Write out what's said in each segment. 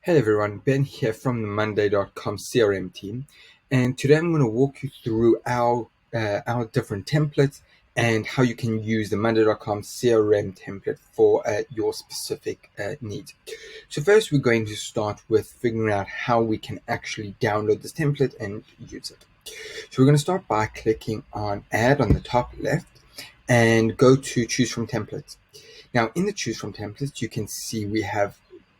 Hey everyone, Ben here from the monday.com CRM team, and today I'm going to walk you through our different templates and how you can use the monday.com CRM template for your specific needs. So first we're going to start with figuring out how we can actually download this template and use it. So we're going to start by clicking on Add on the top left and go to Choose from Templates. Now in the Choose from Templates, you can see we have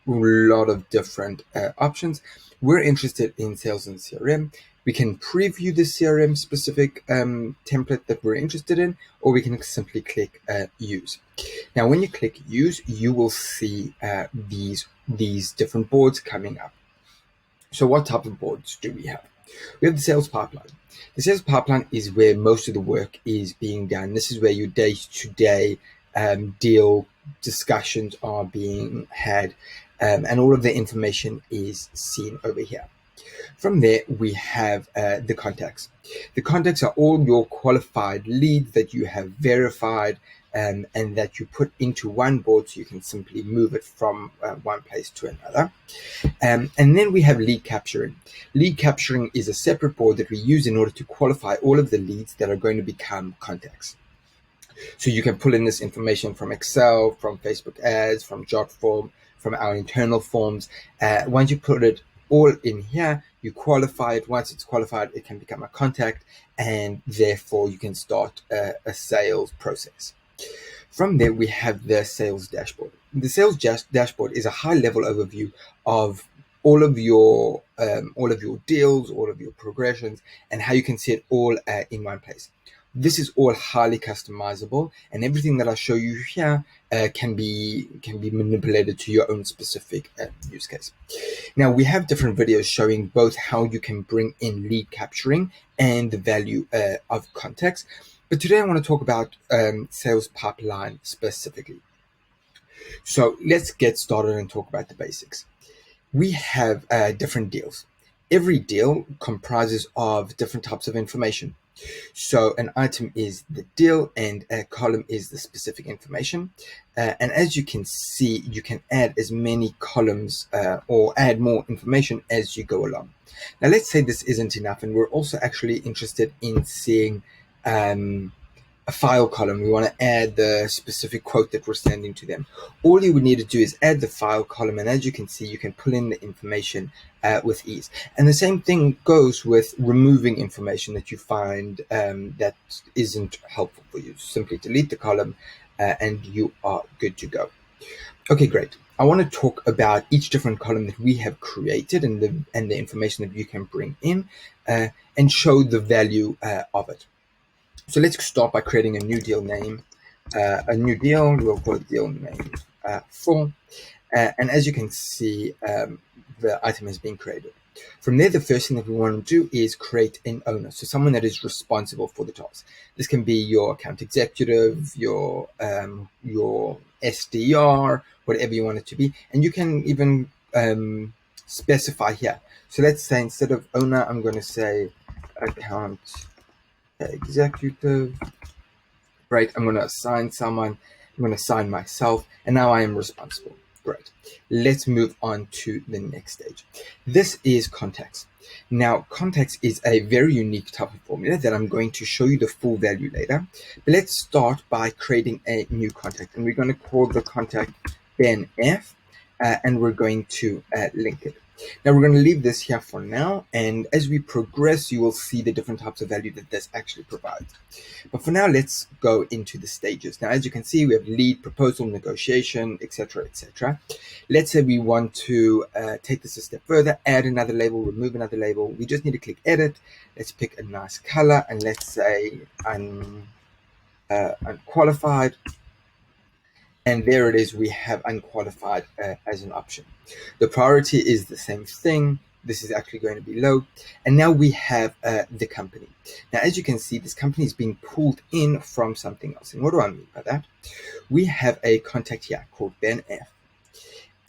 a lot of different options. We're interested in sales and CRM. We can preview the CRM specific template that we're interested in, or we can simply click Use. Now, when you click Use, you will see these different boards coming up. So what type of boards do we have? We have the sales pipeline. The sales pipeline is where most of the work is being done. This is where your day-to-day deal discussions are being had, and all of the information is seen over here. From there, we have the contacts. The contacts are all your qualified leads that you have verified and that you put into one board so you can simply move it from one place to another. And then we have lead capturing. Lead capturing is a separate board that we use in order to qualify all of the leads that are going to become contacts. So you can pull in this information from Excel, from Facebook ads, from Jotform, from our internal forms. Once you put it all in here, you qualify it. Once it's qualified, it can become a contact, and therefore you can start a sales process. From there, we have the sales dashboard. The sales dashboard is a high-level overview of all of your deals, all of your progressions, and how you can see it all in one place. This is all highly customizable, and everything that I show you here can be manipulated to your own specific use case. Now, we have different videos showing both how you can bring in lead capturing and the value of contacts. But today I want to talk about sales pipeline specifically. So let's get started and talk about the basics. We have different deals. Every deal comprises of different types of information. So an item is the deal and a column is the specific information. And as you can see, you can add as many columns or add more information as you go along. Now, let's say this isn't enough, and we're also actually interested in seeing a file column. We want to add the specific quote that we're sending to them. All you would need to do is add the file column, and as you can see, you can pull in the information with ease. And the same thing goes with removing information that you find that isn't helpful for you. Simply delete the column and you are good to go. Okay, great. I want to talk about each different column that we have created and the information that you can bring in and show the value of it. So let's start by creating a new deal name, we'll call it deal name 4. And as you can see, the item has been created. From there, the first thing that we want to do is create an owner. So someone that is responsible for the task. This can be your account executive, your SDR, whatever you want it to be. And you can even specify here. So let's say instead of owner, I'm going to say account executive. Right, I'm going to assign someone, I'm going to assign myself, and now I am responsible. Great. Let's move on to the next stage. This is contacts. Now, contacts is a very unique type of formula that I'm going to show you the full value later. But let's start by creating a new contact, and we're going to call the contact Ben F, and we're going to link it. Now we're going to leave this here for now, and as we progress, you will see the different types of value that this actually provides. But for now, let's go into the stages. Now, as you can see, we have lead, proposal, negotiation, etc., etc. Let's say we want to take this a step further, add another label, remove another label. We just need to click edit. Let's pick a nice color, and let's say unqualified. And there it is, we have unqualified as an option. The priority is the same thing. This is actually going to be low. And now we have the company. Now, as you can see, this company is being pulled in from something else. And what do I mean by that? We have a contact here called Ben F.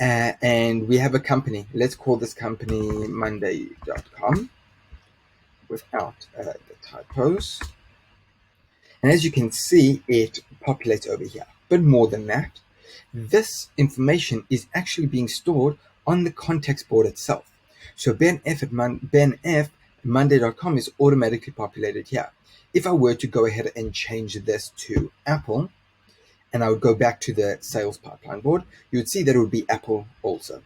And we have a company. Let's call this company monday.com without the typos. And as you can see, it populates over here. But more than that, this information is actually being stored on the context board itself. So Ben F at monday.com is automatically populated here. If I were to go ahead and change this to Apple, and I would go back to the sales pipeline board, you would see that it would be Apple also.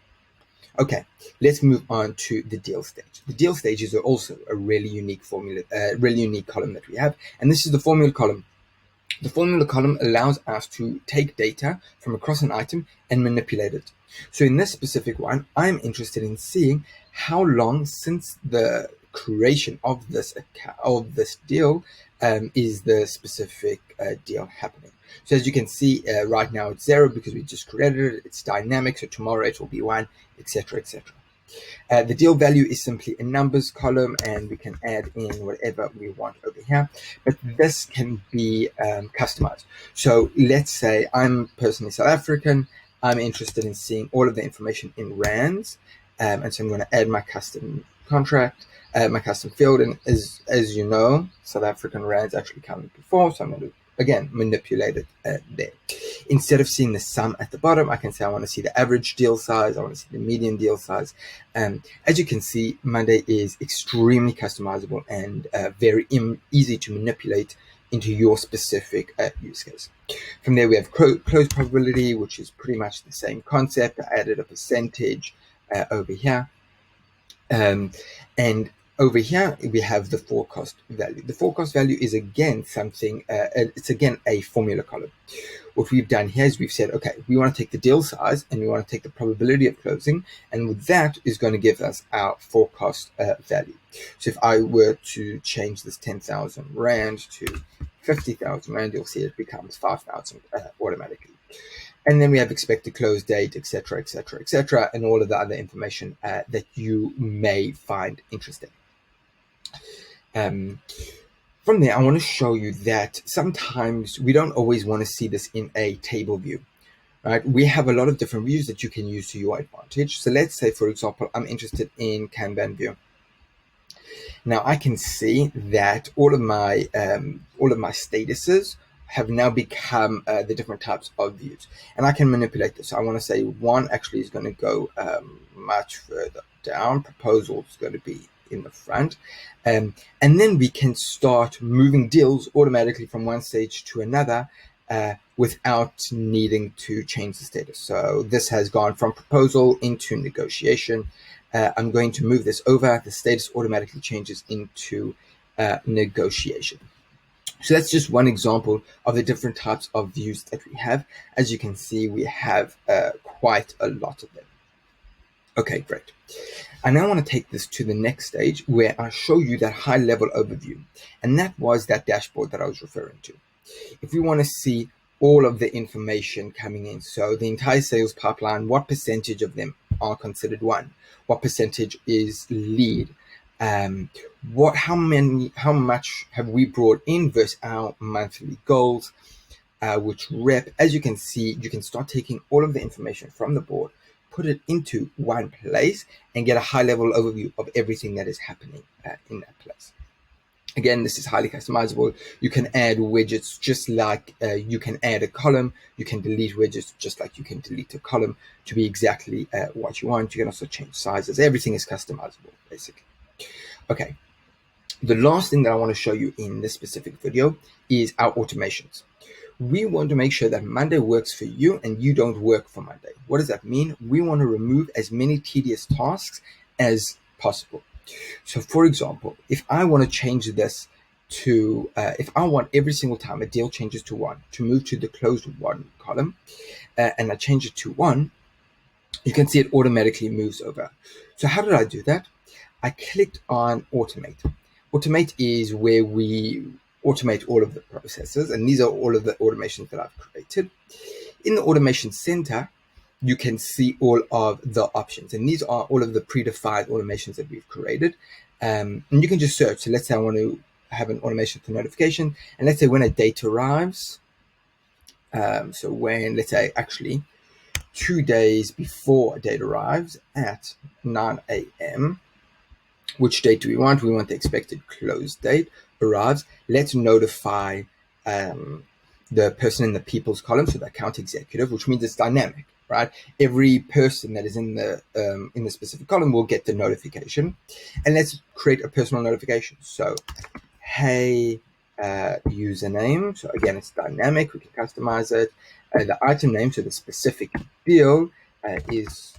Okay, let's move on to the deal stage. The deal stage is also a really unique column that we have, and this is the formula column. The formula column allows us to take data from across an item and manipulate it. So in this specific one, I'm interested in seeing how long since the creation of this deal is the specific deal happening. So as you can see, right now it's 0 because we just created it. It's dynamic, so tomorrow it will be 1, etc., etc. The deal value is simply a numbers column, and we can add in whatever we want over here, but this can be customized. So let's say I'm personally South African. I'm interested in seeing all of the information in rands, and so I'm going to add my custom contract, my custom field, and as you know, South African rands actually come before, so I'm going to again manipulate it there. Instead of seeing the sum at the bottom, I can say I want to see the average deal size, I want to see the median deal size. As you can see, Monday is extremely customizable and very easy to manipulate into your specific use case. From there, we have close probability, which is pretty much the same concept. I added a percentage over here. And over here, we have the forecast value. The forecast value is again something, it's again a formula column. What we've done here is we've said, okay, we want to take the deal size and we want to take the probability of closing. And with that is going to give us our forecast value. So if I were to change this 10,000 Rand to 50,000 Rand, you'll see it becomes 5,000 automatically. And then we have expected close date, etc., etc., etc., and all of the other information that you may find interesting. From there, I want to show you that sometimes we don't always want to see this in a table view, right? We have a lot of different views that you can use to your advantage. So let's say, for example, I'm interested in Kanban view. Now I can see that all of my statuses have now become the different types of views, and I can manipulate this. So I want to say one actually is going to go much further down. Proposal is going to be in the front, and then we can start moving deals automatically from one stage to another without needing to change the status. So this has gone from proposal into negotiation. I'm going to move this over. The status automatically changes into negotiation. So that's just one example of the different types of views that we have. As you can see, we have quite a lot of them. Okay, great. I now want to take this to the next stage where I show you that high level overview. And that was that dashboard that I was referring to. If we want to see all of the information coming in, so the entire sales pipeline, what percentage of them are considered one? What percentage is lead? How much have we brought in versus our monthly goals, which rep? As you can see, you can start taking all of the information from the board, put it into one place, and get a high level overview of everything that is happening in that place. Again, this is highly customizable. You can add widgets just like you can add a column. You can delete widgets just like you can delete a column to be exactly what you want. You can also change sizes. Everything is customizable, basically. Okay, the last thing that I want to show you in this specific video is our automations. We want to make sure that Monday works for you and you don't work for Monday. What does that mean? We want to remove as many tedious tasks as possible. So for example, if I want to change this to, if I want every single time a deal changes to 1 to move to the closed 1 column, and I change it to 1, you can see it automatically moves over. So how did I do that? I clicked on automate. Automate is where we automate all of the processes, and these are all of the automations that I've created. In the automation center, you can see all of the options, and these are all of the predefined automations that we've created. And you can just search. So let's say I want to have an automation for notification, and let's say when a date arrives, so when, let's say actually 2 days before a date arrives at 9 a.m., which date do we want? We want the expected close date arrives. Let's notify the person in the people's column, so the account executive, which means it's dynamic, right? Every person that is in the specific column will get the notification. And let's create a personal notification. So, hey, username. So again, it's dynamic. We can customize it. The item name, so the specific deal is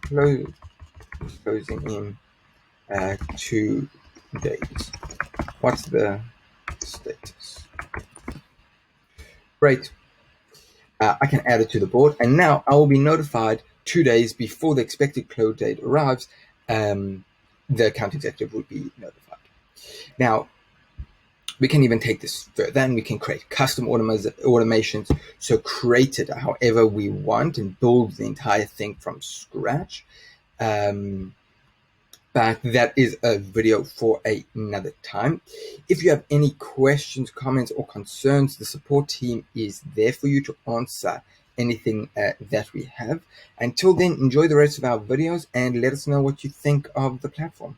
closing in 2 days. What's the status? Great. I can add it to the board, and now I will be notified 2 days before the expected close date arrives. The account executive will be notified. Now, we can even take this further, and we can create custom automations. So create it however we want and build the entire thing from scratch. But that is a video for another time. If you have any questions, comments, or concerns, the support team is there for you to answer anything that we have. Until then, enjoy the rest of our videos and let us know what you think of the platform.